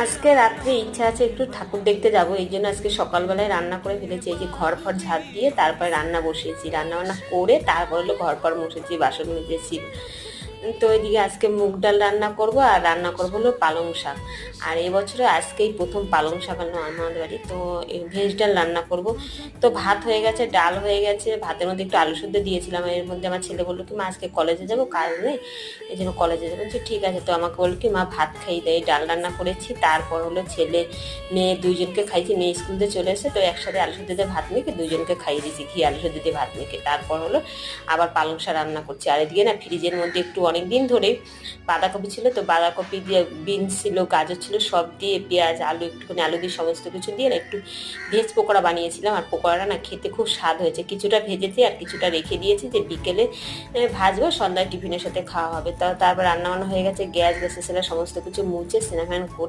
আজকে রাত্রে ইচ্ছা আছে একটু ঠাকুর দেখতে যাব, এই জন্য আজকে সকালবেলায় রান্না করে ফেলেছি। এই যে ঘর ফর ঝাড় দিয়ে তারপরে রান্না বসিয়েছি, রান্না বান্না করে তারপর হলো ঘর ফর মুছেছি, বাসন মেজেছি। তো এদিকে আজকে মুগ ডাল রান্না করব আর রান্না করব হলো পালং শাক। আর এবছরে আজকেই প্রথম পালং শাক আনলো আমাদের বাড়ি, তো ভেজ ডাল রান্না করব। তো ভাত হয়ে গেছে, ডাল হয়ে গেছে, ভাতের মধ্যে একটু আলু সেদ্ধ দিয়েছিলাম। এর মধ্যে আমার ছেলে বললো কি মা আজকে কলেজে যাবো, কাজ নেই, এই জন্য কলেজে যাবো। বলছি ঠিক আছে, তো আমাকে বললো কি মা ভাত খাই দেয়, ডাল রান্না করেছি। তারপর হলো ছেলে মেয়ে দুইজনকে খাইছি, মেয়ে স্কুল দিয়ে চলে এসে তো একসাথে আলু সেদ্ধ দিয়ে ভাত মেখে দুইজনকে খাইয়ে দিয়েছি, ঘি আলু সেদ্ধ দিয়ে ভাত মেখে। তারপর হলো আবার পালং শাক রান্না করছি। আর এদিকে না ফ্রিজের মধ্যে একটু অনেক দিন ধরেই বাঁধাকপি ছিল, তো বাঁধাকপি দিয়ে বিনস ছিল, গাজর ছিল, সব দিয়ে পেঁয়াজ আলু একটুখানি আলু দিয়ে সমস্ত কিছু দিয়ে না একটু ভেজ পকোড়া বানিয়েছিলাম। আর পকোড়াটা না খেতে খুব স্বাদ হয়েছে, কিছুটা ভেজেছি আর কিছুটা রেখে দিয়েছি যে বিকেলে ভাজবো, সন্ধ্যায় টিফিনের সাথে খাওয়া হবে। তারপর রান্না বান্না হয়ে গেছে, গ্যাস গ্যাসের সমস্ত কিছু মুছে স্নান করে